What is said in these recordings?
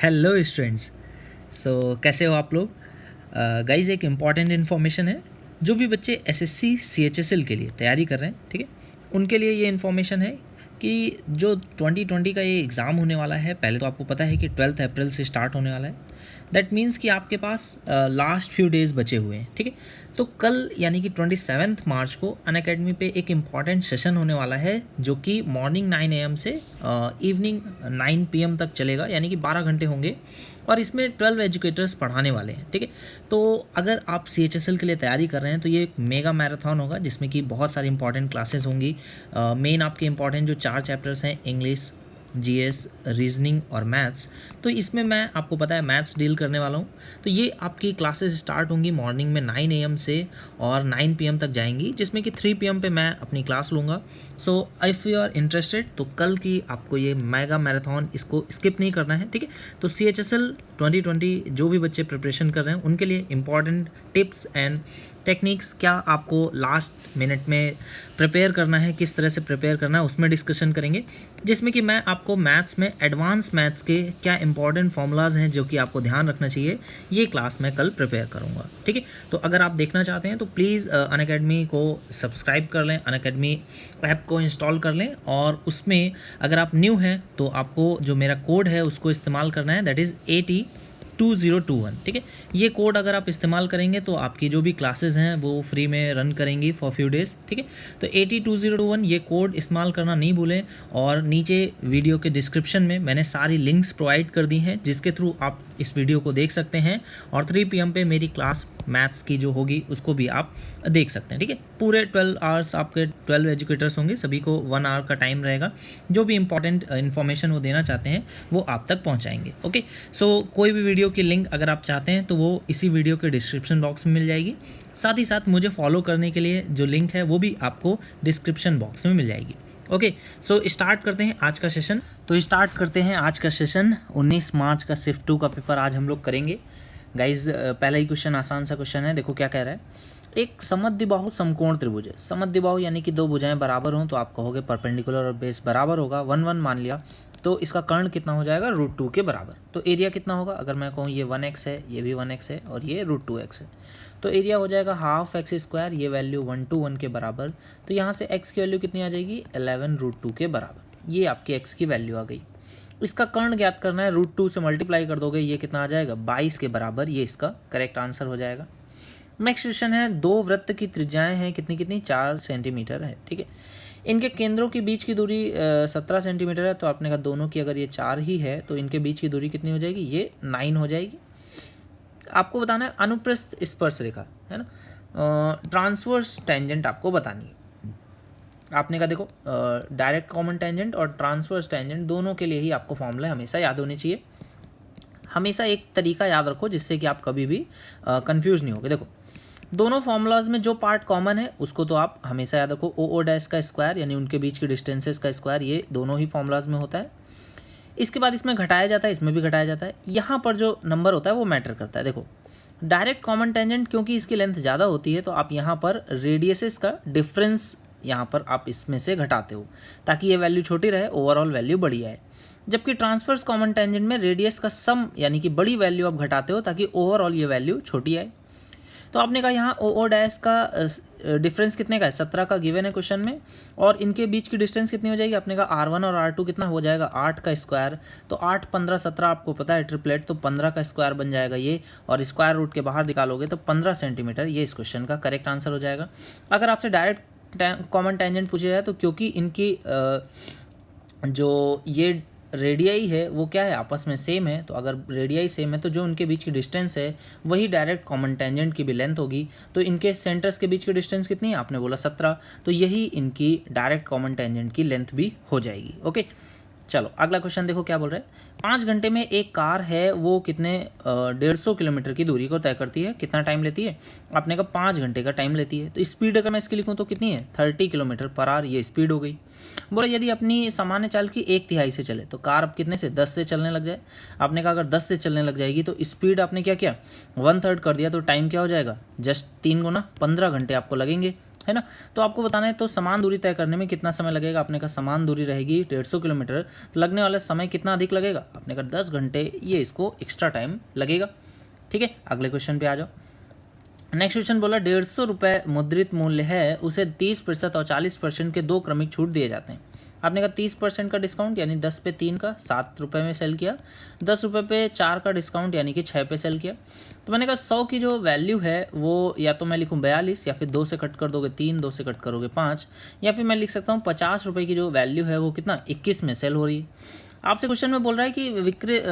Hello students. कैसे हो आप लोग? गाइज एक इम्पॉर्टेंट इन्फॉर्मेशन है। जो भी बच्चे एसएससी सीएचएसएल के लिए तैयारी कर रहे हैं, ठीक है, उनके लिए ये इन्फॉर्मेशन है कि जो 2020 का ये एग्ज़ाम होने वाला है, पहले तो आपको पता है कि 12 अप्रैल से स्टार्ट होने वाला है। दैट मीन्स कि आपके पास लास्ट फ्यू डेज़ बचे हुए हैं, ठीक है। तो कल यानी कि 27 मार्च को अनअकैडमी पे एक इम्पॉर्टेंट सेशन होने वाला है, जो कि मॉर्निंग 9 AM से इवनिंग 9 PM तक चलेगा, यानी कि 12 घंटे होंगे और इसमें 12 एजुकेटर्स पढ़ाने वाले हैं, ठीक है। तो अगर आप सीएचएसएल के लिए तैयारी कर रहे हैं तो ये एक मेगा मैराथन होगा, जिसमें कि बहुत सारी इंपॉर्टेंट क्लासेस होंगी। मेन आपके इंपॉर्टेंट जो 4 चैप्टर्स हैं, इंग्लिश, जीएस, रीजनिंग और मैथ्स, तो इसमें मैं आपको पता है मैथ्स डील करने वाला हूँ। तो ये आपकी क्लासेस स्टार्ट होंगी मॉर्निंग में 9 AM से और 9 PM तक जाएंगी, जिसमें कि 3 PM पे मैं अपनी क्लास लूँगा। So if you are interested तो कल की आपको ये मेगा मैराथन इसको स्किप नहीं करना है, ठीक है। तो CHSL 2020 जो भी बच्चे प्रिपरेशन कर रहे हैं उनके लिए इंपॉर्टेंट टिप्स एंड टेक्निक्स, क्या आपको लास्ट मिनट में प्रिपेयर करना है, किस तरह से प्रिपेयर करना है, उसमें डिस्कशन करेंगे। जिसमें कि मैं आपको मैथ्स में एडवांस मैथ्स के क्या इंपॉर्टेंट फॉर्मूलाज हैं जो कि आपको ध्यान रखना चाहिए, ये क्लास मैं कल प्रिपेयर करूँगा, ठीक है। तो अगर आप देखना चाहते हैं तो प्लीज़ अनअकैडमी को सब्सक्राइब कर लें, अनअकैडमी ऐप को इंस्टॉल कर लें, और उसमें अगर आप न्यू हैं तो आपको जो मेरा कोड है उसको इस्तेमाल करना है, दैट इज़ AT2021, ठीक है। ये कोड अगर आप इस्तेमाल करेंगे तो आपकी जो भी क्लासेस हैं वो फ्री में रन करेंगी फॉर फ्यू डेज़, ठीक है। तो AT2021 ये कोड इस्तेमाल करना नहीं भूलें, और नीचे वीडियो के डिस्क्रिप्शन में मैंने सारी लिंक्स प्रोवाइड कर दी हैं जिसके थ्रू आप इस वीडियो को देख सकते हैं, और 3 PM पे मेरी क्लास मैथ्स की जो होगी उसको भी आप देख सकते हैं, ठीक है। पूरे 12 आवर्स आपके 12 एजुकेटर्स होंगे, सभी को 1 आवर का टाइम रहेगा। जो भी इंपॉर्टेंट इन्फॉर्मेशन वो देना चाहते हैं वो आप तक पहुंचाएंगे, ओके। सो कोई भी वीडियो की लिंक अगर आप चाहते हैं तो वो इसी वीडियो के डिस्क्रिप्शन बॉक्स में मिल जाएगी। साथ ही साथ मुझे फॉलो करने के लिए जो लिंक है वो भी आपको डिस्क्रिप्शन बॉक्स में मिल जाएगी, ओके। सो स्टार्ट करते हैं आज का सेशन। तो स्टार्ट करते हैं आज का सेशन। 19 मार्च का शिफ्ट 2 का पेपर आज हम लोग करेंगे। गाइज पहला ही क्वेश्चन आसान सा क्वेश्चन है, देखो क्या कह रहा है। एक समद्विबाहु समकोण त्रिभुज है। समद्विबाहु यानी कि दो भुजाएं बराबर हों तो आप कहोगे परपेंडिकुलर और बेस बराबर होगा, 1 1 मान लिया, तो इसका कर्ण कितना हो जाएगा, √2 के बराबर। तो एरिया कितना होगा, अगर मैं कहूँ ये 1x है, ये भी 1x है और ये √2x है, तो एरिया हो जाएगा हाफ x², ये वैल्यू 1 to 1 के बराबर। तो यहाँ से x की वैल्यू कितनी आ जाएगी, 11√2 के बराबर। ये आपकी x की वैल्यू आ गई। इसका कर्ण ज्ञात करना है, √2 से मल्टीप्लाई कर दोगे, ये कितना आ जाएगा, 22 के बराबर। ये इसका करेक्ट आंसर हो जाएगा। नेक्स्ट क्वेश्चन है, दो वृत्त की त्रिज्याएं हैं कितनी कितनी, 4 सेंटीमीटर है, ठीक है। इनके केंद्रों के बीच की दूरी 17 सेंटीमीटर है। तो आपने कहा दोनों की अगर ये 4 ही है तो इनके बीच की दूरी कितनी हो जाएगी, ये 9 हो जाएगी। आपको बताना है अनुप्रस्थ स्पर्श रेखा, है ना, ट्रांसवर्स टेंजेंट आपको बतानी है। आपने कहा देखो डायरेक्ट कॉमन टेंजेंट और ट्रांसवर्स टेंजेंट दोनों के लिए ही आपको फॉर्मूला हमेशा याद होनी चाहिए। हमेशा एक तरीका याद रखो जिससे कि आप कभी भी कंफ्यूज नहीं होगे। देखो दोनों फॉर्मूलाज में जो पार्ट कॉमन है उसको तो आप हमेशा याद रखो, ओ डैश का स्क्वायर यानी उनके बीच की डिस्टेंसेस का स्क्वायर, ये दोनों ही फॉर्मूलाज में होता है। इसके बाद इसमें घटाया जाता है, इसमें भी घटाया जाता है। यहाँ पर जो नंबर होता है वो मैटर करता है। देखो डायरेक्ट कॉमन टेंजेंट क्योंकि इसकी लेंथ ज़्यादा होती है तो आप यहाँ पर रेडियसेस का डिफरेंस यहाँ पर आप इसमें से घटाते हो ताकि ये वैल्यू छोटी रहे, ओवरऑल वैल्यू बड़ी आए। जबकि ट्रांसवर्स कॉमन टेंजेंट में रेडियस का सम यानी कि बड़ी वैल्यू आप घटाते हो ताकि ओवरऑल ये वैल्यू छोटी आए। तो आपने कहा यहाँ ओ डैश का डिफरेंस कितने का है, 17 का गिवन है क्वेश्चन में, और इनके बीच की डिस्टेंस कितनी हो जाएगी, आपने कहा R1 और R2 कितना हो जाएगा, 8 का स्क्वायर। तो 8 15 17 आपको पता है ट्रिपलेट, तो 15 का स्क्वायर बन जाएगा ये, और स्क्वायर रूट के बाहर निकालोगे तो 15 सेंटीमीटर, ये इस क्वेश्चन का करेक्ट आंसर हो जाएगा। अगर आपसे डायरेक्ट कॉमन टेंजेंट पूछा जाए तो क्योंकि इनकी जो ये रेडियाई है वो क्या है, आपस में सेम है, तो अगर रेडियाई सेम है तो जो उनके बीच की डिस्टेंस है वही डायरेक्ट कॉमन टेंजेंट की भी लेंथ होगी। तो इनके सेंटर्स के बीच की डिस्टेंस कितनी है, आपने बोला 17, तो यही इनकी डायरेक्ट कॉमन टेंजेंट की लेंथ भी हो जाएगी, ओके। चलो अगला क्वेश्चन देखो क्या बोल रहे हैं। 5 घंटे में एक कार है वो कितने 150 किलोमीटर की दूरी को तय करती है, कितना टाइम लेती है, आपने कहा 5 घंटे का टाइम लेती है। तो स्पीड अगर मैं इसकी लिखूँ तो कितनी है, 30 किलोमीटर पर आवर, ये स्पीड हो गई। बोला यदि अपनी सामान्य चाल की 1/3 से चले तो कार अब कितने से, 10 से चलने लग जाए। आपने कहा अगर 10 से चलने लग जाएगी तो स्पीड आपने क्या किया, 1/3 कर दिया, तो टाइम क्या हो जाएगा, जस्ट 3 गुना 15 घंटे आपको लगेंगे। है ना। तो आपको बताना है तो समान दूरी तय करने में कितना समय लगेगा। आपने कहा समान दूरी रहेगी 150 किलोमीटर, तो लगने वाला समय कितना अधिक लगेगा। आपने कहा 10 घंटे, ये इसको एक्स्ट्रा टाइम लगेगा। ठीक है, अगले क्वेश्चन पे आ जाओ। नेक्स्ट क्वेश्चन बोला 150 रुपये मुद्रित मूल्य है, उसे 30% और 40% के 2 क्रमिक छूट दिए जाते हैं। आपने कहा 30% का डिस्काउंट यानी 10 पे 3 का 7 रुपये में सेल किया, 10 रुपये पे 4 का डिस्काउंट यानी कि 6 पे सेल किया। तो मैंने कहा 100 की जो वैल्यू है वो या तो मैं लिखूँ 42, या फिर 2 से कट कर दोगे 3, 2 से कट करोगे 5, या फिर मैं लिख सकता हूँ 50 रुपये की जो वैल्यू है वो कितना 21 में सेल हो रही है। आपसे क्वेश्चन में बोल रहा है कि विक्रय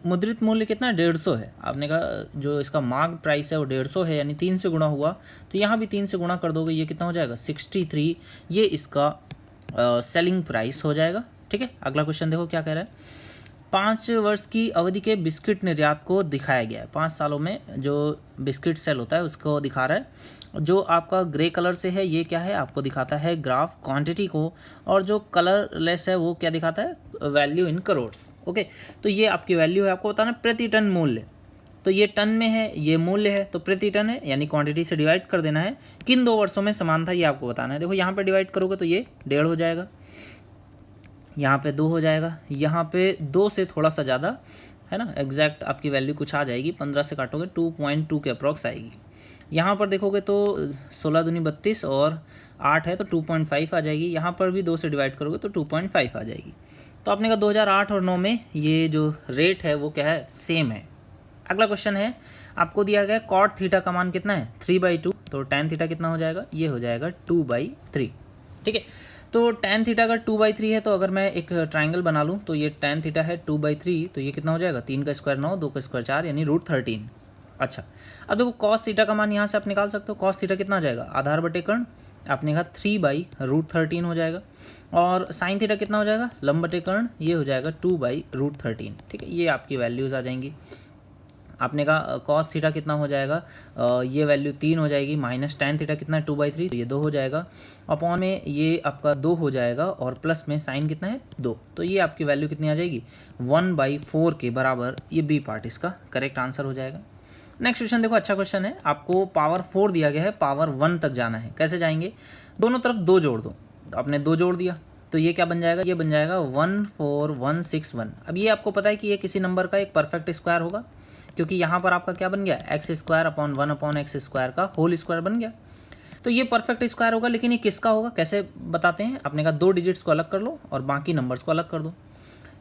मुद्रित मूल्य कितना 150 है। आपने कहा जो इसका मार्क प्राइस है वो 150 है, यानी 3 से गुणा हुआ, तो यहाँ भी 3 से गुणा कर दोगे, ये कितना हो जाएगा 63, ये इसका सेलिंग प्राइस हो जाएगा। ठीक है, अगला क्वेश्चन देखो क्या कह रहा है। 5 वर्ष की अवधि के बिस्किट निर्यात को दिखाया गया है। 5 सालों में जो बिस्किट सेल होता है उसको दिखा रहा है। जो आपका ग्रे कलर से है ये क्या है, आपको दिखाता है ग्राफ क्वांटिटी को, और जो कलरलेस है वो क्या दिखाता है वैल्यू इन करोड्स। ओके, तो ये आपकी वैल्यू है, आपको बताना प्रति टन मूल्य। तो ये टन में है, ये मूल्य है, तो प्रति टन है, यानी क्वांटिटी से डिवाइड कर देना है। किन 2 वर्षों में समान था ये आपको बताना है। देखो यहाँ पे डिवाइड करोगे तो ये 1.5 हो जाएगा, यहाँ पे 2 हो जाएगा, यहाँ पे 2 से थोड़ा सा ज़्यादा है ना, एग्जैक्ट आपकी वैल्यू कुछ आ जाएगी, 15 से काटोगे 2.2 के अप्रॉक्स आएगी। यहाँ पर देखोगे तो 16 दूनी 32 और 8 है तो 2.5 आ जाएगी। यहाँ पर भी 2 से डिवाइड करोगे तो 2.5 आ जाएगी। तो आपने कहा 2008 और 9 में ये जो रेट है वो क्या है, सेम है। अगला क्वेश्चन है, आपको दिया गया कॉट थीटा का मान कितना है 3/2, तो टैन थीटा कितना हो जाएगा, ये हो जाएगा 2/3। ठीक है, तो टैन थीटा अगर 2/3 है, तो अगर मैं एक ट्राइंगल बना लूँ तो ये टैन थीटा है 2/3, तो ये कितना हो जाएगा 3 का स्क्वायर 9, 2 का स्क्वायर 4, यानी √13। अच्छा, अब देखो कॉस थीटा का मान यहाँ से आप निकाल सकते हो। कॉस थीटा कितना आ जाएगा, आधार बटे कर्ण, आपने कहा 3/√13 हो जाएगा। और साइन थीटा कितना हो जाएगा, लंब बटे कर्ण, ये हो जाएगा 2/√13। ठीक है, ये आपकी वैल्यूज़ आ जाएंगी। आपने कहा कॉस थीटा कितना हो जाएगा, ये वैल्यू 3 हो जाएगी, माइनस टैन थीटा कितना है 2/3, तो ये 2 हो जाएगा, अपॉन में ये आपका 2 हो जाएगा, और प्लस में साइन कितना है 2, तो ये आपकी वैल्यू कितनी आ जाएगी 1/4 के बराबर। ये बी पार्ट इसका करेक्ट आंसर हो जाएगा। नेक्स्ट क्वेश्चन देखो, अच्छा क्वेश्चन है, आपको पावर 4 दिया गया है, पावर 1 तक जाना है। कैसे जाएंगे, दोनों तरफ 2 जोड़ दो, तो आपने 2 जोड़ दिया तो ये क्या बन जाएगा, ये बन जाएगा 14161। अब ये आपको पता है कि ये किसी नंबर का एक परफेक्ट स्क्वायर होगा, क्योंकि यहाँ पर आपका क्या बन गया x² अपॉन 1/x² का होल स्क्वायर बन गया। तो ये परफेक्ट स्क्वायर होगा, लेकिन ये किसका होगा, कैसे बताते हैं। आपने कहा 2 डिजिट्स को अलग कर लो और बाकी नंबर्स को अलग कर दो।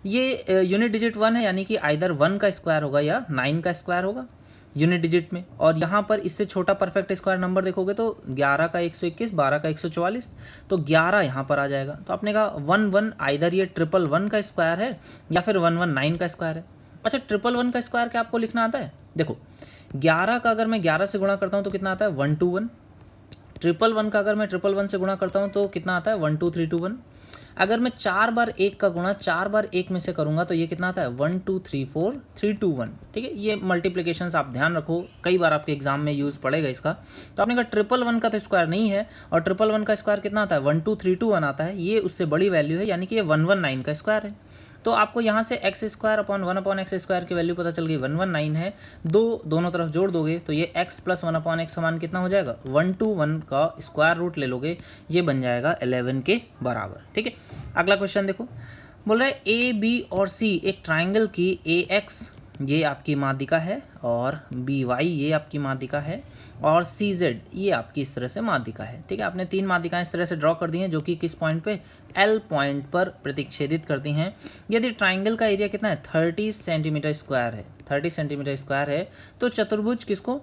ये यूनिट डिजिट 1 है, यानी कि आइदर 1 का स्क्वायर होगा या 9 का स्क्वायर होगा यूनिट डिजिट में। और यहाँ पर इससे छोटा परफेक्ट स्क्वायर नंबर देखोगे तो 11 का 121, 12 का 144, तो 11 यहाँ पर आ जाएगा। तो आपने कहा 1 आइदर ये 111 का स्क्वायर है या फिर 119 का स्क्वायर है। अच्छा, 111 का स्क्वायर क्या आपको लिखना आता है, देखो 11 का अगर मैं 11 से गुणा करता हूँ तो कितना आता है 121। 111 का अगर मैं 111 से गुणा करता हूँ तो कितना आता है 12321। अगर मैं 4 बार 1 का गुणा 4 बार 1 में से करूँगा तो ये कितना आता है 1234321। ठीक है, ये मल्टीप्लिकेशंस आप ध्यान रखो, कई बार आपके एग्जाम में यूज़ पड़ेगा इसका। तो आपने कहा 111 का तो स्क्वायर नहीं है, और 111 का स्क्वायर कितना आता है 12321 आता है, ये उससे बड़ी वैल्यू है, यानी कि ये 119 का स्क्वायर है। तो आपको यहाँ से x² अपॉन 1/x² की वैल्यू पता चल गई 119 है। दोनों तरफ जोड़ दोगे तो ये x + 1/x समान कितना हो जाएगा 121 का स्क्वायर रूट ले लोगे, ये बन जाएगा 11 के बराबर। ठीक है, अगला क्वेश्चन देखो, बोल रहा है ए बी और सी एक ट्राइंगल की AX ये आपकी माध्यिका है, और BY ये आपकी माध्यिका है, और CZ ये आपकी इस तरह से माध्यिका है। ठीक है, आपने 3 माध्यिकाएं इस तरह से ड्रॉ कर दी हैं, जो कि किस पॉइंट पे L पॉइंट पर प्रतिच्छेदित करती हैं। यदि ट्राइंगल का एरिया कितना है 30 सेंटीमीटर स्क्वायर है, 30 सेंटीमीटर स्क्वायर है, तो चतुर्भुज किसको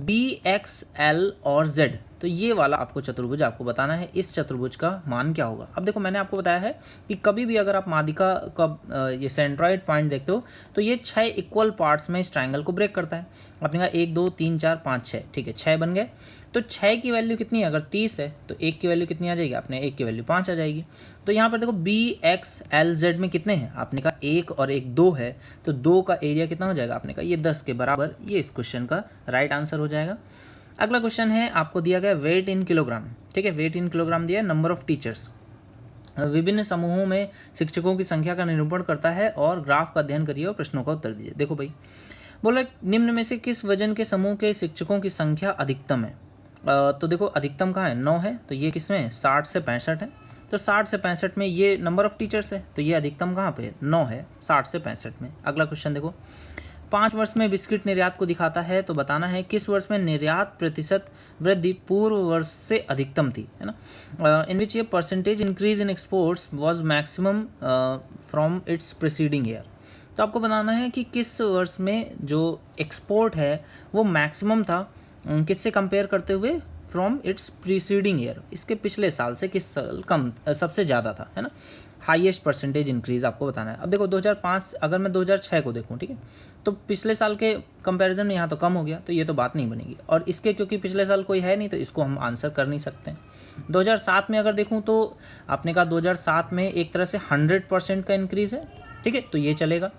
BX L और Z, तो ये वाला आपको चतुर्भुज आपको बताना है, इस चतुर्भुज का मान क्या होगा। अब देखो मैंने आपको बताया है कि कभी भी अगर आप माध्यिका का ये सेंट्रॉइड पॉइंट देखते हो तो ये 6 इक्वल पार्ट्स में इस ट्राइंगल को ब्रेक करता है। आपने कहा 1 2 3 4 5 6, ठीक है 6 बन गए। तो 6 की वैल्यू कितनी है, अगर 30 है तो 1 की वैल्यू कितनी आ जाएगी, आपने 1 की वैल्यू 5 आ जाएगी। तो यहाँ पर देखो BX L Z में कितने हैं, आपने कहा 1 और 1 2 है, तो 2 का एरिया कितना हो जाएगा, आपने कहा ये 10 के बराबर, ये इस क्वेश्चन का राइट आंसर हो जाएगा। अगला क्वेश्चन है, आपको दिया गया वेट इन किलोग्राम। ठीक है, वेट इन किलोग्राम दिया है, नंबर ऑफ टीचर्स विभिन्न समूहों में शिक्षकों की संख्या का निरूपण करता है, और ग्राफ का अध्ययन करिए और प्रश्नों का उत्तर दीजिए। देखो भाई, बोला निम्न में से किस वजन के समूह के शिक्षकों की संख्या अधिकतम है। तो देखो अधिकतम कहाँ है, 9 है, तो ये किस में है, 60 से 65 है। तो 60 से 65 में ये नंबर ऑफ टीचर्स है, तो ये अधिकतम कहाँ पे 9 है, 60 से 65 में। अगला क्वेश्चन देखो, 5 वर्ष में बिस्किट निर्यात को दिखाता है, तो बताना है किस वर्ष में निर्यात प्रतिशत वृद्धि पूर्व वर्ष से अधिकतम थी, है ना, इन विच ये percentage increase in exports was maximum from its preceding year. तो आपको बताना है कि किस वर्ष में जो एक्सपोर्ट है वो मैक्सिमम था, किससे कंपेयर करते हुए, फ्रॉम इट्स प्रीसीडिंग ईयर, इसके पिछले साल से किस साल कम सबसे ज़्यादा था, है ना, हाईएस्ट परसेंटेज इंक्रीज आपको बताना है। अब देखो 2005, अगर मैं 2006 को देखूं, ठीक है, तो पिछले साल के कंपैरिजन में यहाँ तो कम हो गया, तो ये तो बात नहीं बनेगी। और इसके क्योंकि पिछले साल कोई है नहीं, तो इसको हम आंसर कर नहीं सकते हैं। 2007 में अगर देखूँ तो आपने कहा 2007 में एक तरह से 100% का इंक्रीज़ है, ठीक है, तो ये चलेगा।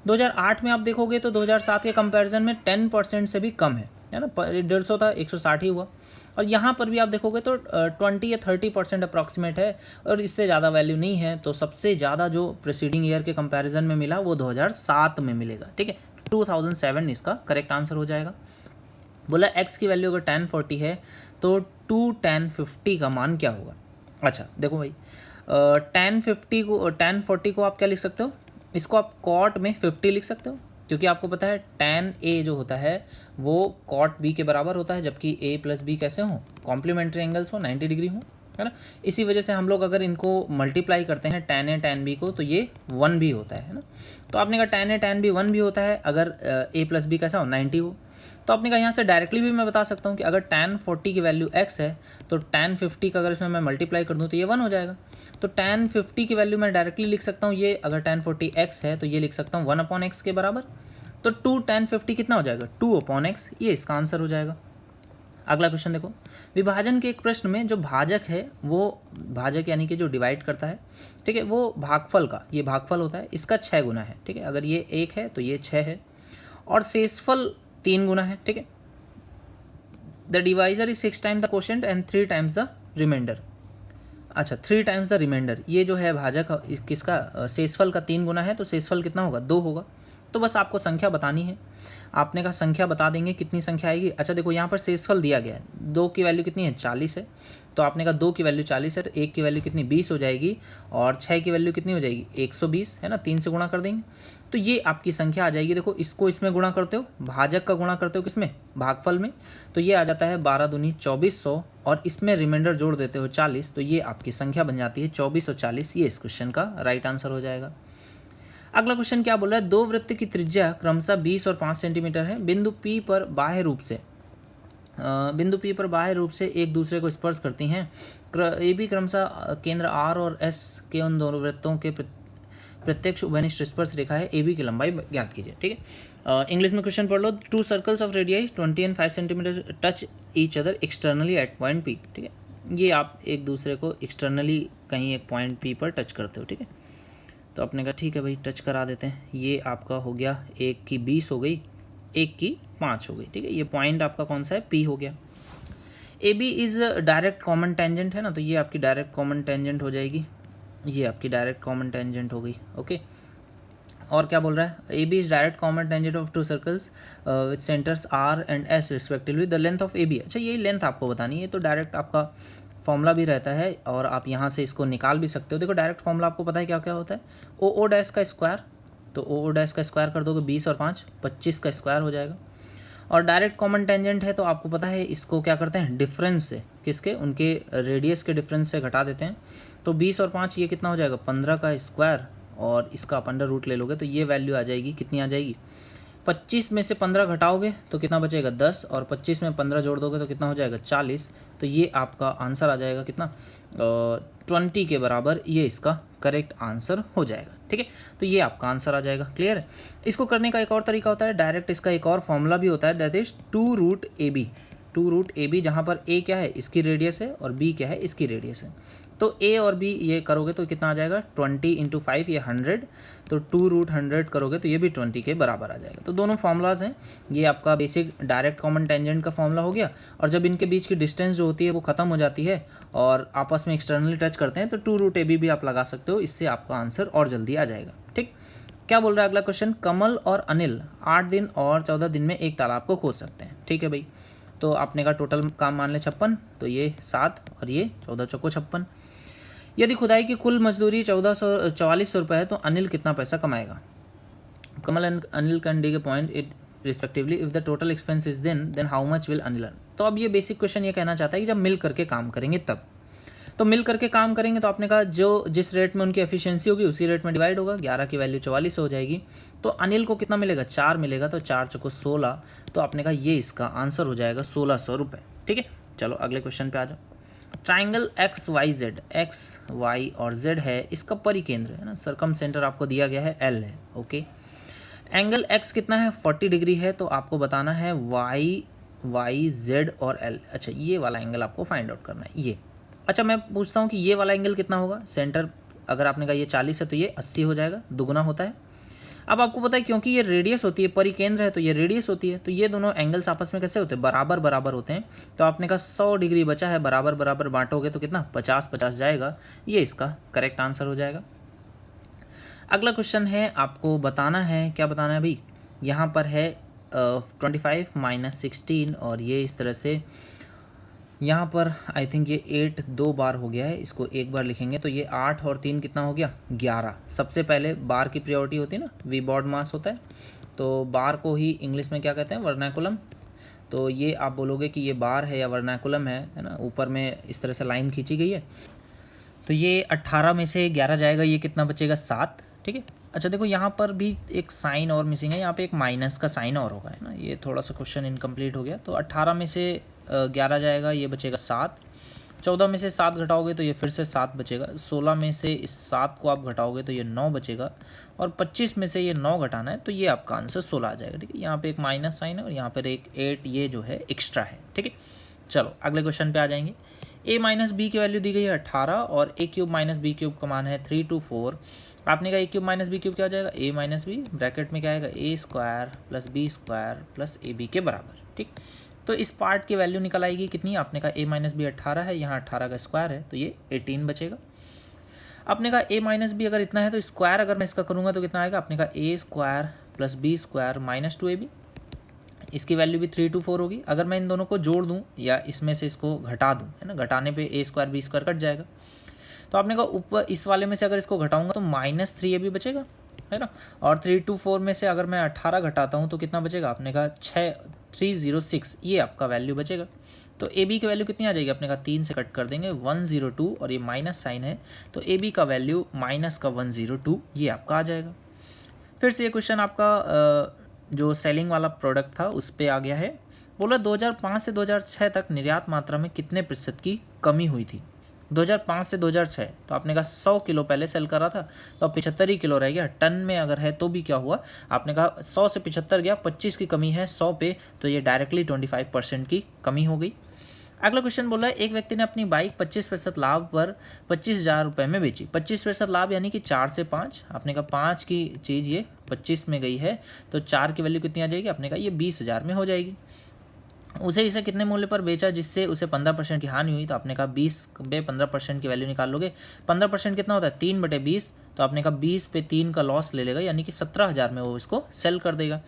2008 में आप देखोगे तो 2007 के कंपैरिजन में 10% से भी कम है ना, 150 था, 160 ही हुआ। और यहाँ पर भी आप देखोगे तो 20 या 30% अप्रॉक्सीमेट है, और इससे ज़्यादा वैल्यू नहीं है। तो सबसे ज़्यादा जो प्रीसीडिंग ईयर के कंपैरिजन में मिला वो 2007 में मिलेगा, ठीक है, 2007 इसका करेक्ट आंसर हो जाएगा। बोला x की वैल्यू अगर tan 40 है तो 2 tan 50 का मान क्या होगा। अच्छा देखो भाई, tan 40 को आप क्या लिख सकते हो, इसको आप cot में 50 लिख सकते हो, क्योंकि आपको पता है tan a जो होता है वो cot b के बराबर होता है, जबकि a प्लस b कैसे हो, कॉम्प्लीमेंट्री एंगल्स हो, 90 डिग्री हो, है ना। इसी वजह से हम लोग अगर इनको मल्टीप्लाई करते हैं tan a tan b को, तो ये 1 भी होता है ना। तो आपने कहा tan a tan b 1 भी होता है अगर a प्लस b कैसा हो, 90 हो। तो आपने कहा यहाँ से डायरेक्टली भी मैं बता सकता हूँ कि अगर tan 40 की वैल्यू x है तो tan 50 का अगर इसमें मैं मल्टीप्लाई कर दूँ तो ये 1 हो जाएगा। तो tan 50 की वैल्यू मैं डायरेक्टली लिख सकता हूँ, ये अगर tan 40 x है तो ये लिख सकता हूँ 1/x के बराबर। तो 2 tan 50 कितना हो जाएगा, 2/x, ये इसका आंसर हो जाएगा। अगला क्वेश्चन देखो, विभाजन के एक प्रश्न में जो भाजक है वो भाजक यानी कि जो डिवाइड करता है, ठीक है, वो भागफल का, ये भागफल होता है, इसका 6 गुना है, ठीक है, अगर ये 1 है तो ये 6 है, और शेषफल 3 गुना है, ठीक है। The divisor is 6 times the quotient and 3 times the remainder. अच्छा 3 टाइम्स द रिमाइंडर, ये जो है भाजक किसका, शेषफल का 3 गुना है, तो शेषफल कितना होगा, 2 होगा। तो बस आपको संख्या बतानी है, आपने कहा संख्या बता देंगे, कितनी संख्या आएगी। अच्छा देखो यहाँ पर शेषफल दिया गया है, 2 की वैल्यू कितनी है, 40 है, तो आपने कहा 2 की वैल्यू 40 है, तो 1 की वैल्यू कितनी, 20 हो जाएगी, और 6 की वैल्यू कितनी हो जाएगी, 120, है ना, 3 से गुणा कर देंगे तो ये आपकी संख्या आ जाएगी। देखो इसको इसमें गुणा करते हो, भाजक का गुणा करते हो किसमें, भागफल में, तो ये आ जाता है 12 दूनी 2400, और इसमें रिमाइंडर जोड़ देते हो 40, तो ये आपकी संख्या बन जाती है 24 और 40, ये इस क्वेश्चन का राइट आंसर हो जाएगा। अगला क्वेश्चन क्या बोल रहा है, 2 वृत्त की त्रिज्या क्रमशः 20 और 5 सेंटीमीटर है, बिंदु P पर बाह्य रूप से एक दूसरे को स्पर्श करती हैं। ए बी क्रमशः केंद्र R और S के उन दोनों वृत्तों के प्रत्यक्ष उभयनिष्ठ स्पर्श रेखा है, ए बी की लंबाई ज्ञात कीजिए, ठीक है। इंग्लिश में क्वेश्चन पढ़ लो, 2 circles of radii 20 and 5 centimetre touch each other externally at point P, ठीक है। ये आप एक दूसरे को एक्सटर्नली कहीं एक पॉइंट P पर टच करते हो, ठीक है। तो आपने कहा ठीक है भाई टच करा देते हैं, ये आपका हो गया, 1 की 20 हो गई, 1 की 5 हो गई, ठीक है। ये पॉइंट आपका कौन सा है, P हो गया। A B is direct common tangent है ना, तो ये आपकी डायरेक्ट कॉमन टेंजेंट हो जाएगी, ये आपकी डायरेक्ट कॉमन टेंजेंट हो गई, ओके। और क्या बोल रहा है, A B is direct common tangent of 2 circles with centres R and S respectively, the length of A B. अच्छा यही लेंथ आपको बतानी है, तो डायरेक्ट आपका फॉर्मूला भी रहता है, और आप यहाँ से इसको निकाल भी सकते हो। देखो डायरेक्ट फॉर्मूला आपको पता है क्या क्या होता है, ओ डैश का स्क्वायर, तो ओ डैश का स्क्वायर कर दोगे 20 और 5 25 का स्क्वायर हो जाएगा। और डायरेक्ट कॉमन टेंजेंट है तो आपको पता है इसको क्या करते हैं, डिफरेंस से, किसके, उनके रेडियस के डिफरेंस से घटा देते हैं। तो 20 और 5 ये कितना हो जाएगा, 15 का स्क्वायर, और इसका आप अंडर रूट ले लोगे तो ये वैल्यू आ जाएगी, कितनी आ जाएगी, 25 में से 15 घटाओगे तो कितना बचेगा 10, और 25 में 15 जोड़ दोगे तो कितना हो जाएगा 40। तो ये आपका आंसर आ जाएगा कितना, 20 के बराबर, ये इसका करेक्ट आंसर हो जाएगा, ठीक है। तो ये आपका आंसर आ जाएगा, क्लियर है। इसको करने का एक और तरीका होता है डायरेक्ट, इसका एक और फॉर्मूला भी होता है, that is 2 root A B, जहाँ पर a क्या है, इसकी रेडियस है, और b क्या है, इसकी रेडियस है। तो a और b ये करोगे तो कितना आ जाएगा, 20 × 5 ये 100, तो 2 रूट 100 करोगे तो ये भी 20 के बराबर आ जाएगा। तो दोनों फार्मूलाज हैं, ये आपका बेसिक डायरेक्ट कॉमन टेंजेंट का फॉर्मूला हो गया, और जब इनके बीच की डिस्टेंस जो होती है वो खत्म हो जाती है और आपस में एक्सटर्नली टच करते हैं, तो 2 रूट ए बी भी आप लगा सकते हो, इससे आपका आंसर और जल्दी आ जाएगा, ठीक। क्या बोल रहा है अगला क्वेश्चन, कमल और अनिल 8 दिन और 14 दिन में एक तालाब को खोद सकते हैं, ठीक है भाई। तो आपने का टोटल काम मान लें 56, तो ये 7 और ये 14 चौको 56। यदि खुदाई की कुल मजदूरी 4400 रुपये है तो अनिल कितना पैसा कमाएगा? Kamal and Anil can dig a point it respectively if the total expense is then how much will Anil earn. तो अब ये बेसिक क्वेश्चन ये कहना चाहता है कि जब मिल करके काम करेंगे तब, तो मिल करके काम करेंगे तो आपने कहा जो जिस रेट में उनकी एफिशिएंसी होगी उसी रेट में डिवाइड होगा, 11 की वैल्यू 44 हो जाएगी। तो अनिल को कितना मिलेगा? 4 मिलेगा, तो 4 चौको 16, तो आपने कहा ये इसका आंसर हो जाएगा 1600 रुपये। ठीक है, चलो अगले क्वेश्चन पे आ जाओ। Triangle X Y Z, X Y और जेड है, इसका परिकेंद्र है ना, सरकम सेंटर आपको दिया गया है L है। ओके, एंगल एक्स कितना है? 40 डिग्री है, तो आपको बताना है वाई जेड और L। अच्छा, ये वाला एंगल आपको फाइंड आउट करना है ये। अच्छा, मैं पूछता हूँ कि ये वाला एंगल कितना होगा? सेंटर अगर आपने कहा ये 40 है तो ये 80 हो जाएगा, दुगुना होता है। अब आपको पता है क्योंकि ये रेडियस होती है, परिकेंद्र है तो ये रेडियस होती है, तो ये दोनों एंगल्स आपस में कैसे होते हैं? बराबर बराबर होते हैं। तो आपने कहा 100 डिग्री बचा है, बराबर बराबर बांटोगे तो कितना? 50-50 जाएगा, ये इसका करेक्ट आंसर हो जाएगा। अगला क्वेश्चन है, आपको बताना है, क्या बताना है भाई? यहाँ पर है 25 माइनस 16 और ये इस तरह से यहाँ पर आई थिंक ये 8 2 बार हो गया है, इसको एक बार लिखेंगे तो ये 8 और 3 कितना हो गया? 11। सबसे पहले बार की प्रायोरिटी होती है ना, वी बॉड मास होता है, तो बार को ही इंग्लिश में क्या कहते हैं? वर्नाकुलम। तो ये आप बोलोगे कि ये बार है या वर्नाकुलम है ना, ऊपर में इस तरह से लाइन खींची गई है। तो ये 18 में से 11 जाएगा, ये कितना बचेगा? 7। ठीक है, अच्छा देखो यहाँ पर भी एक साइन और मिसिंग है, यहाँ पे एक माइनस का साइन और होगा, है ना, ये थोड़ा सा क्वेश्चन इनकम्प्लीट हो गया। तो 18 में से 11 जाएगा, ये बचेगा 7। 14 में से 7 घटाओगे तो ये फिर से 7 बचेगा। 16 में से इस 7 को आप घटाओगे तो ये 9 बचेगा, और 25 में से ये 9 घटाना है तो ये आपका आंसर 16 आ जाएगा। ठीक है, यहाँ पे एक माइनस साइन है और यहाँ पर एक 8 ये जो है एक्स्ट्रा है। ठीक है, चलो अगले क्वेश्चन पे आ जाएंगे। a माइनस बी की वैल्यू दी गई है 18 और a cube minus B cube का मान है 3 to 4। आपने कहा a cube minus B cube क्या हो जाएगा? a माइनस बी, ब्रैकेट में क्या आएगा? a square plus B square plus A B के बराबर। ठीक, तो इस पार्ट की वैल्यू निकल आएगी कितनी? आपने कहा a माइनस बी 18 है, यहाँ 18 का स्क्वायर है तो ये 18 बचेगा। आपने कहा a माइनस बी अगर इतना है तो स्क्वायर अगर मैं इसका करूँगा तो कितना आएगा? आपने कहा a square plus B square minus 2ab, इसकी वैल्यू भी 3 to 4 होगी। अगर मैं इन दोनों को जोड़ दूं या इसमें से इसको घटा दूं, है ना, घटाने पे a square B square cut जाएगा। तो आपने कहा ऊपर इस वाले में से अगर इसको घटाऊंगा तो माइनस 3ab बचेगा, है ना, और 3 to 4 में से अगर मैं 18 घटाता हूं तो कितना बचेगा? आपने कहा 306, ये आपका वैल्यू बचेगा। तो ए बी की वैल्यू कितनी आ जाएगी? आपने कहा 3 से कट कर देंगे 102, और ये माइनस साइन है तो ए बी का वैल्यू माइनस का 102 ये आपका आ जाएगा। फिर से ये क्वेश्चन आपका जो सेलिंग वाला प्रोडक्ट था उस पे आ गया है। बोला 2005 से 2006 तक निर्यात मात्रा में कितने प्रतिशत की कमी हुई थी? 2005 से 2006, तो आपने कहा 100 किलो पहले सेल कर रहा था तो अब 75 ही किलो रह गया। टन में अगर है तो भी क्या हुआ? आपने कहा 100 से 75 गया, 25 की कमी है 100 पे, तो ये डायरेक्टली 25% की कमी हो गई। अगला क्वेश्चन बोला है, एक व्यक्ति ने अपनी बाइक 25% लाभ पर 25,000 रुपये में बेची। 25% लाभ यानी कि 4 से 5, आपने कहा 5 की चीज़ ये 25 में गई है तो 4 की वैल्यू कितनी आ जाएगी? आपने कहा ये 20,000 में हो जाएगी। उसे इसे कितने मूल्य पर बेचा जिससे उसे 15% की हानि हुई? तो आपने कहा 20 पे 15% की वैल्यू निकाल लोगे। 15% कितना होता है? 3/20, तो आपने कहा 20 पे 3 का लॉस ले लेगा, यानी कि 17,000 में वो इसको सेल कर देगा।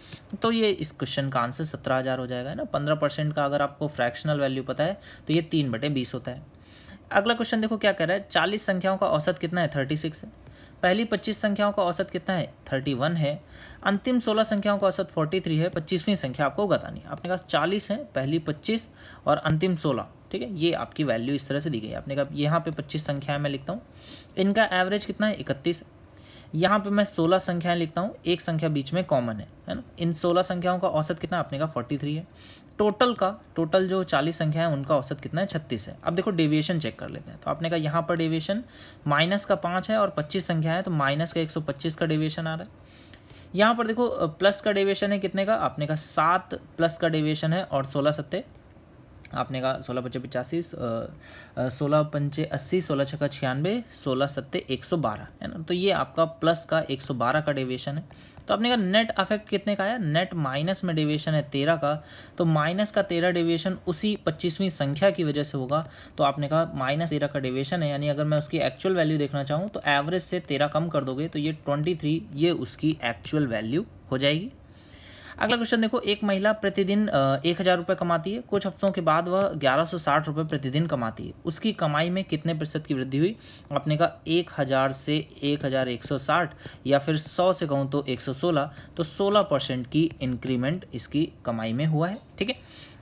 तो ये इस क्वेश्चन का आंसर 17,000 हो जाएगा, है ना। 15% का अगर आपको फ्रैक्शनल वैल्यू पता है तो ये 3/20 होता है। अगला क्वेश्चन देखो क्या कह रहा है, 40 संख्याओं का औसत कितना है? 36 है। पहली 25 संख्याओं का औसत कितना है? 31 है। अंतिम 16 संख्याओं का औसत 43 है। 25वीं संख्या आपको बतानी है। आपने कहा 40 है, पहली 25 और अंतिम 16, ठीक है, ये आपकी वैल्यू इस तरह से दी गई है। आपने कहा यहाँ पे 25 संख्याएं मैं लिखता हूँ, इनका एवरेज कितना है? 31। यहाँ पे मैं 16 संख्याएं लिखता हूँ, एक संख्या बीच में कॉमन है ना। इन 16 संख्याओं का औसत कितना? आपने कहा 43 है। टोटल जो 40 संख्या है उनका औसत कितना है? 36 है। अब देखो डेविएशन चेक कर लेते हैं। तो आपने कहा यहाँ पर डेविएशन माइनस का 5 है और 25 संख्या है तो माइनस का 125 का डेविएशन आ रहा है। यहाँ पर देखो प्लस का डेविएशन है कितने का? आपने कहा 7 प्लस का डेविएशन है और 16 सत्ते, आपने कहा 16 पच्चे 85, 16 पंचे 80, 16 छक्का 96, 16 सत्ते 112, है ना। तो ये आपका प्लस का 112 का डेविएशन है। तो आपने कहा नेट अफेक्ट कितने का आया? नेट माइनस में डेविएशन है 13 का, तो माइनस का 13 डेविएशन उसी 25वीं संख्या की वजह से होगा। तो आपने कहा -13 का डेविएशन है, यानी अगर मैं उसकी एक्चुअल वैल्यू देखना चाहूँ तो एवरेज से 13 कम कर दोगे तो ये 23 ये उसकी एक्चुअल वैल्यू हो जाएगी। अगला क्वेश्चन देखो, एक महिला प्रतिदिन 1,000 रुपये कमाती है, कुछ हफ्तों के बाद वह 1160 रुपये प्रतिदिन कमाती है, उसकी कमाई में कितने प्रतिशत की वृद्धि हुई? आपने कहा 1,000 से 1,160 या फिर 100 से कहूँ तो 116, तो 16% की इंक्रीमेंट इसकी कमाई में हुआ है। ठीक है,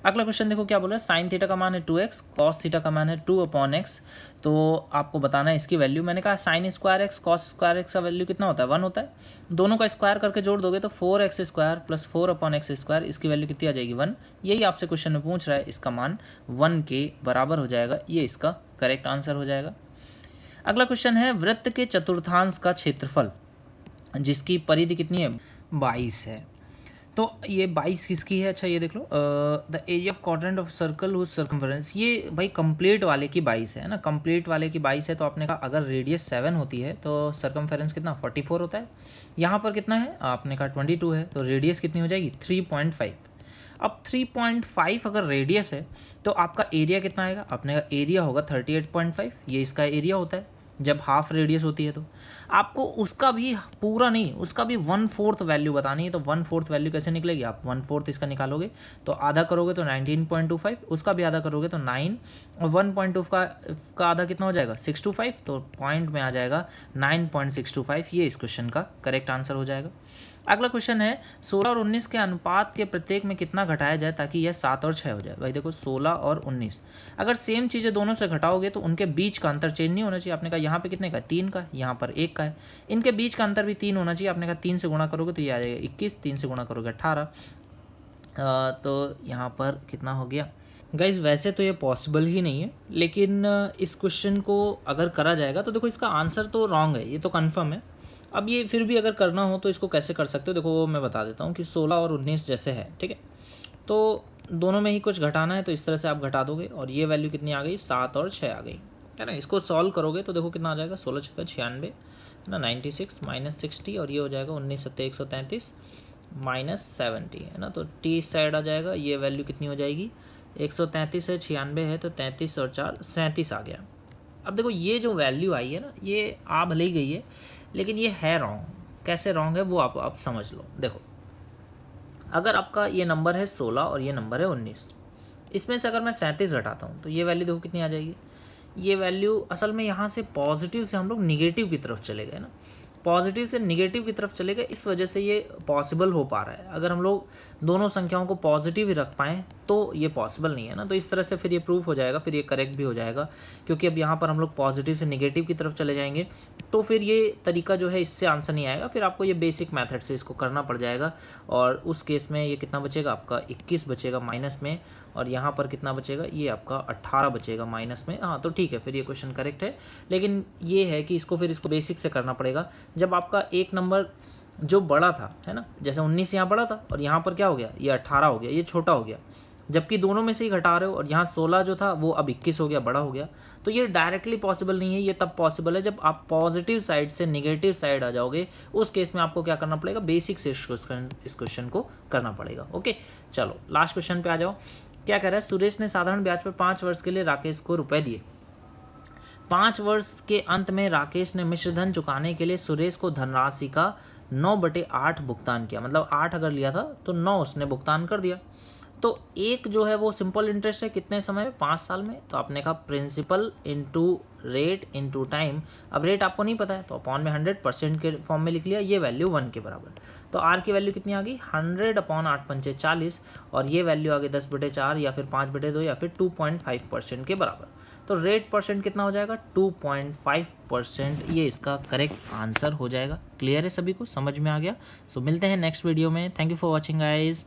अगला क्वेश्चन देखो क्या बोला है, साइन थीटा का मान है 2x, कॉस थीटा का मान है 2/x, तो आपको बताना है इसकी वैल्यू। मैंने कहा sine square x cos square x का वैल्यू कितना होता है? 1 होता है। दोनों का स्क्वायर करके जोड़ दोगे तो 4x² प्लस 4/x², इसकी वैल्यू कितनी आ जाएगी? 1। यही आपसे क्वेश्चन में पूछ रहा है, इसका मान 1 के बराबर हो जाएगा, ये इसका करेक्ट आंसर हो जाएगा। अगला क्वेश्चन है, वृत्त के चतुर्थांश का क्षेत्रफल जिसकी परिधि कितनी है? 22 है। तो ये 22 किसकी है? अच्छा ये देख लो, the area of quadrant of circle whose circumference, ये भाई कंप्लीट वाले की 22 है ना, कंप्लीट वाले की 22 है। तो आपने कहा अगर रेडियस 7 होती है तो सर्कम्फरेंस कितना? 44 होता है। यहाँ पर कितना है? आपने कहा 22 है, तो रेडियस कितनी हो जाएगी? 3.5। अब 3.5 अगर रेडियस है तो आपका एरिया कितना आएगा? आपने कहा एरिया होगा 38.5, ये इसका एरिया होता है जब हाफ रेडियस होती है। तो आपको उसका भी पूरा नहीं, उसका भी 1/4 वैल्यू बतानी है। तो 1/4 वैल्यू कैसे निकलेगी? आप 1/4 इसका निकालोगे तो आधा करोगे तो 19.25, उसका भी आधा करोगे तो 9, और 1.2 का आधा कितना हो जाएगा? 625, तो पॉइंट में आ जाएगा 9.625, ये इस क्वेश्चन का करेक्ट आंसर हो जाएगा। अगला क्वेश्चन है, 16 और 19 के अनुपात के प्रत्येक में कितना घटाया जाए ताकि यह 7 और 6 हो जाए? भाई देखो 16 और 19 अगर सेम चीज़ें दोनों से घटाओगे तो उनके बीच का अंतर चेंज नहीं होना चाहिए। आपने कहा यहाँ पे कितने का? 3 का, यहाँ पर 1 का है, इनके बीच का अंतर भी 3 होना चाहिए। आपने कहा 3 से गुणा करोगे तो ये आ जाएगा 21, 3 से गुणा करोगे 18, तो यहाँ पर कितना हो गया? गाइज वैसे तो ये पॉसिबल ही नहीं है, लेकिन इस क्वेश्चन को अगर करा जाएगा तो देखो इसका आंसर तो रॉन्ग है, ये तो कन्फर्म है। अब ये फिर भी अगर करना हो तो इसको कैसे कर सकते हो? देखो वो मैं बता देता हूँ कि 16 और 19 जैसे है, ठीक है, तो दोनों में ही कुछ घटाना है, तो इस तरह से आप घटा दोगे और ये वैल्यू कितनी आ गई? 7 और 6 आ गई, है ना। इसको सॉल्व करोगे तो देखो कितना आ जाएगा? 16 6 96 है ना, 96 माइनस 60, और ये हो जाएगा 19 7 133 माइनस 70 है ना, तो टी साइड आ जाएगा। ये वैल्यू कितनी हो जाएगी? 133 है, 96 है, तो 33 और 4 37 आ गया। अब देखो ये जो वैल्यू आई है ना, ये आ भले ही गई है लेकिन ये है रॉन्ग। कैसे रॉन्ग है वो आप समझ लो। देखो अगर आपका ये नंबर है 16 और ये नंबर है 19, इसमें से अगर मैं 37 घटाता हूँ तो ये वैल्यू देखो कितनी आ जाएगी? ये वैल्यू असल में यहाँ से पॉजिटिव से हम लोग निगेटिव की तरफ चले गए ना, पॉजिटिव से निगेटिव की तरफ चले गए, इस वजह से ये पॉसिबल हो पा रहा है। अगर हम लोग दोनों संख्याओं को पॉजिटिव ही रख पाएँ तो ये पॉसिबल नहीं है ना, तो इस तरह से फिर ये प्रूफ हो जाएगा, फिर ये करेक्ट भी हो जाएगा, क्योंकि अब यहाँ पर हम लोग पॉजिटिव से निगेटिव की तरफ चले जाएंगे तो फिर ये तरीका जो है इससे आंसर नहीं आएगा, फिर आपको ये बेसिक मेथड से इसको करना पड़ जाएगा। और उस केस में ये कितना बचेगा? आपका 21 बचेगा माइनस में, और यहाँ पर कितना बचेगा? ये आपका 18 बचेगा माइनस में। हाँ तो ठीक है, फिर ये क्वेश्चन करेक्ट है, लेकिन ये है कि इसको बेसिक से करना पड़ेगा। जब आपका एक नंबर जो बड़ा था, है ना, जैसे 19 यहाँ बड़ा था और यहाँ पर क्या हो गया? ये 18 हो गया, ये छोटा हो गया, जबकि दोनों में से ही घटा रहे हो, और यहाँ 16 जो था वो अब 21 हो गया, बड़ा हो गया। तो ये डायरेक्टली पॉसिबल नहीं है, ये तब पॉसिबल है जब आप पॉजिटिव साइड से निगेटिव साइड आ जाओगे। उस केस में आपको क्या करना पड़ेगा? बेसिक से इस क्वेश्चन को करना पड़ेगा। ओके चलो लास्ट क्वेश्चन पे आ जाओ। क्या कह रहा है? सुरेश ने साधारण ब्याज पर 5 वर्ष के लिए राकेश को रुपए दिए। 5 वर्ष के अंत में राकेश ने मिश्र धन चुकाने के लिए सुरेश को धनराशि का 9/8 भुगतान किया। मतलब 8 अगर लिया था तो 9 उसने भुगतान कर दिया। तो एक जो है वो सिंपल इंटरेस्ट है, कितने समय में? 5 साल में। तो आपने कहा principal into rate into time. अब रेट आपको नहीं पता है तो अपॉन में 100% के फॉर्म में लिख लिया, ये वैल्यू 1 के बराबर। तो आर की वैल्यू कितनी आ गई? 100/8 पंचे 40, और ये वैल्यू आ गई 10/4 या फिर 5/2 या फिर 2.5% के बराबर। तो रेट परसेंट कितना हो जाएगा? 2.5%। ये इसका करेक्ट आंसर हो जाएगा। क्लियर है? सभी को समझ में आ गया? सो मिलते हैं नेक्स्ट वीडियो में। Thank you for watching guys.